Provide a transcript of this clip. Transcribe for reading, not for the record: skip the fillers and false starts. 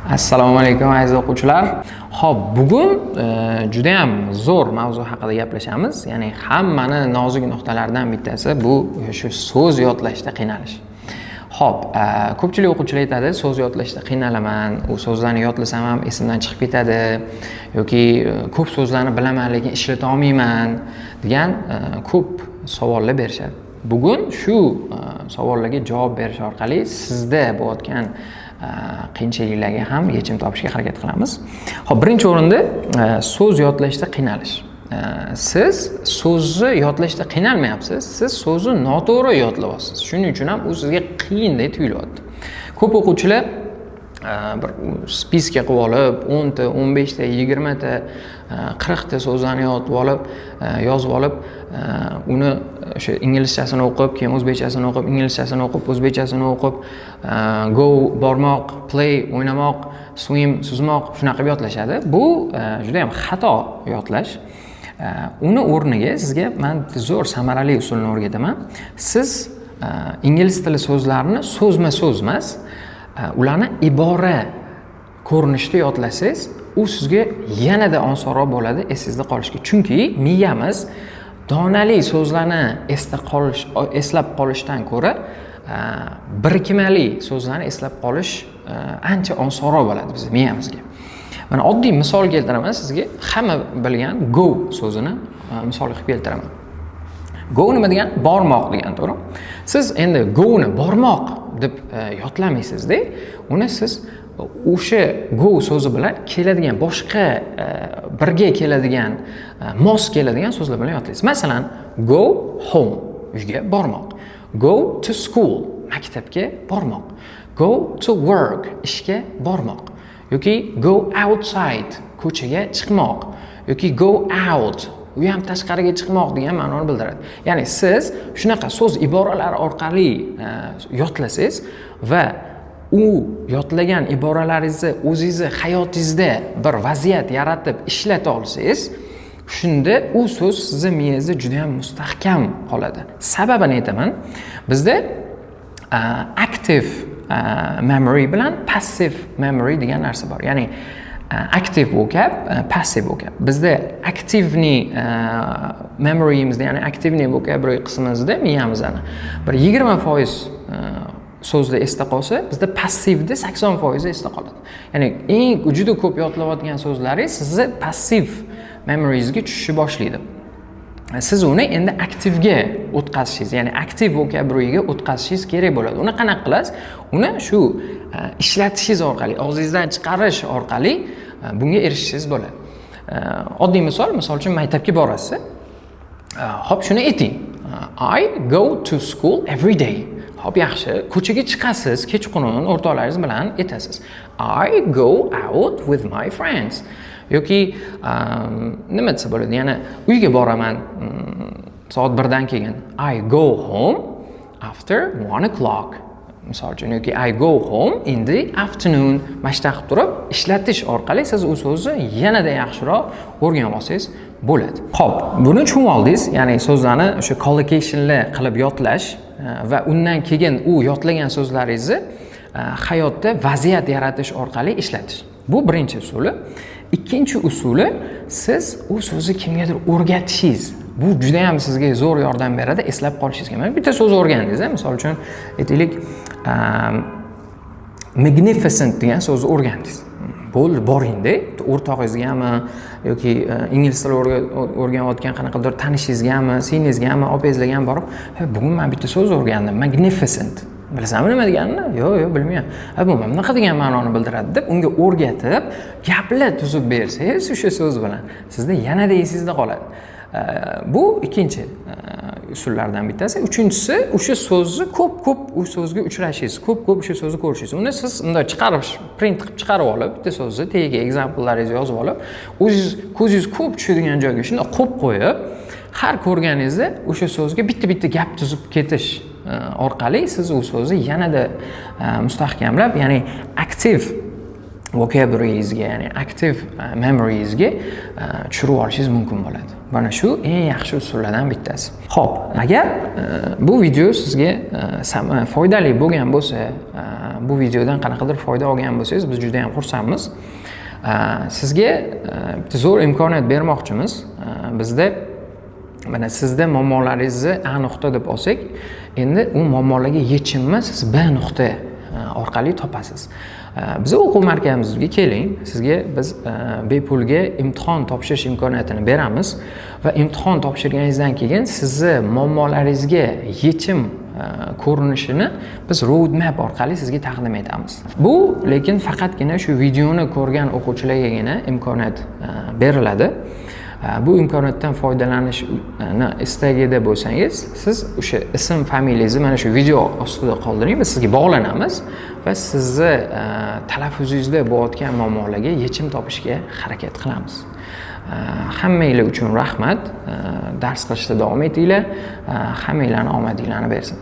Assalomu alaykum aziz o'quvchilar. Xo'p, bugun juda ham zo'r mavzu haqida gaplashamiz. Ya'ni hammani nozik nuqtalaridan bittasi bu shu so'z yodlashda qiynalish. Xo'p, ko'pchilik o'quvchilar aytadi, so'z yodlashda qiynalaman, u so'zlarni yodlasam ham esimdan chiqib ketadi yoki ko'p so'zlarni bilaman lekin ishlata olmayman degan ko'p savollar berishadi. Bugun shu savollarga javob berish orqali sizda bo'layotgan qiyinchiliklarga ham yechim topishga harakat qilamiz. Xo'p, birinchi o'rinda so'z yodlashda qiynalish. Siz so'zni yodlashda qiynalmayapsiz, siz so'zni noto'g'ri yodlayapsiz. Shuning uchun ham u sizga qiyindek tuyulyapti. Ko'p o'quvchilar bir spiska qilib olib, 10 ta, 15 ta, 20 ta, 40 ta so'zlarni yozib olib, uni o'sha inglizchasini o'qib, keyin o'zbekchasini o'qib, inglizchasini o'qib, o'zbekchasini o'qib, go bormoq, play o'ynamoq, swim suzmoq shunaqa qilib yodlashadi. Bu juda ham xato yodlash. Uni o'rniga sizga men zo'r samarali usulni o'rgataman. Siz ingliz tili so'zlarini so'zma-so'z emas, ularni ibora ko'rinishida yodlasangiz, u sizga yanada osonroq bo'ladi esingizda qolishga. Chunki miyamiz donali so'zlarni eslab qolishdan ko'ra birikmali so'zlarni eslab qolish ancha osonroq bo'ladi bizning miyamizga. Mana oddiy misol keltiraman sizga. Hamma bilgan go so'zini misol qilib keltiraman. Go nima degan? Bormoq degan, to'g'ri? Siz endi go ni bormoq deb yodlamaysiz-da. Uni siz o'sha go so'zi bilan keladigan boshqa birga keladigan, mos keladigan so'zlar bilan yodlaysiz. Masalan, go home, uyga bormoq. Go to school, maktabga bormoq. Go to work, ishga bormoq. Yoki go outside, ko'chaga chiqmoq. Yoki go out, u ham tashqariga chiqmoq degan ma'noni bildiradi. Ya'ni siz shunaqa so'z iboralari orqali yodlasangiz va u yodlagan iboralaringizni o'zingizni hayotingizda bir vaziyat yaratib ishlata olsangiz, shunda u so'z sizning miyangizda juda ham mustahkam qoladi. Sababini aytaman. Bizda active memory bilan passive memory degan narsa bor. Ya'ni active vocab, passive vocab. Bizda aktivni memoryimizda, ya'ni aktivni vocabulary qismimizda miyamizning bir 20% so'zni esda qolsa, bizda passivda 80% esda qoladi. Ya'ni eng juda ko'p yodlayotgan so'zlaringiz sizni passiv memoryingizga tushishni boshlaydi. Siz uni endi aktivga o'tkazishingiz, ya'ni aktiv vocabularyga o'tkazishingiz kerak bo'ladi. Uni qanaqa qilasiz? Uni shu ishlatishingiz orqali, og'zingizdan chiqarish orqali bunga erishishingiz bo'ladi. Oddiy misol uchun maktabga borasiz. Hop, shuni ayting. I go to school every day. Hop, yaxshi. Ko'chaga chiqasiz, kechqurun o'rtoqlaringiz bilan aytasiz. I go out with my friends. Yoki nima desa bo'ladi? Ya'ni uyga boraman soat 1 dan keyin. I go home after 1 o'clock. Misol uchun, yoki I go home in the afternoon. Mashta qilib turib ishlatish orqali siz u so'zni yanada yaxshiroq o'rganib olsangiz bo'ladi. Xo'p, buni tushunib oldingiz, ya'ni so'zlarni o'sha collocationlar qilib yodlash va undan keyin u yodlagan so'zlaringizni hayotda vaziyat yaratish orqali ishlatish. Bu birinchi usuli. Ikkinchi usuli, siz u so'zni kimgadir o'rgatishingiz. Bu juda ham sizga zo'r yordam beradi eslab qolishingizga. Mana bitta so'z o'rgandingiz, misol uchun aytaylik, magnificent degan so'zni o'rgandingiz. Bo'ldi, boringda, o'rtog'ingizgami yoki ingliz tili o'rganayotgan qanaqadir tanishingizgami, singlingizgami, opangizlarga borib, bugun men bitta so'z o'rgandim, magnificent. Bilasanmi nima deganini? Yo'q, bilmayman. Bu nima degan ma'noni bildiradi deb unga o'rgatib, gaplar tuzib bersangiz o'sha so'z bilan, sizda yanada esingizda qoladi. Bu ikkinchi usullardan bittasi. Uchinchisi, o'sha so'zni ko'p u so'zga uchrashingiz, ko'p o'sha so'zni ko'rishingiz. Uni siz bunday chiqarib, print qilib chiqarib olib, bitta so'zni tagiga example-laringizni yozib olib, o'zingiz ko'zingiz ko'p tushadigan joyga shunday qo'yib, har ko'rganingizda o'sha so'zga bitta gap tuzib ketish orqali siz u so'zni yanada mustahkamlab, ya'ni aktiv vocabulary'ingizga, ya'ni active memory'ingizga tushirib olishingiz mumkin bo'ladi. Mana shu eng yaxshi usullardan bittasi. Xo'p, agar bu video sizga foydali bo'lgan bo'lsa, bu videodan qanaqadir foyda olgan bo'lsangiz, biz juda ham xursandmiz. Sizga bitta zo'r imkoniyat bermoqchimiz. Bizda mana sizda muammolaringizni A nuqta deb olsak, endi u muammolarga yechimni siz B nuqta orqali topasiz. Biz o'quv markazimizga keling, sizga biz bepulga imtihon topshirish imkoniyatini beramiz va imtihon topshirganingizdan keyin sizni muammolaringizga yechim ko'rinishini biz roadmap orqali sizga taqdim etamiz. Bu lekin faqatgina shu videoni ko'rgan o'quvchilargagina imkoniyat beriladi. Bu imkoniyatdan foydalanishni istagida bo'lsangiz, siz o'sha ism, familiyangizni mana shu video ostida qoldiring, biz sizga bog'lanamiz va sizni talaffuzingizda bo'layotgan muammolarga yechim topishga harakat qilamiz. Hammanglar uchun rahmat. Dars qilishda davom etinglar. Hammanglarning omadinglarni bersin.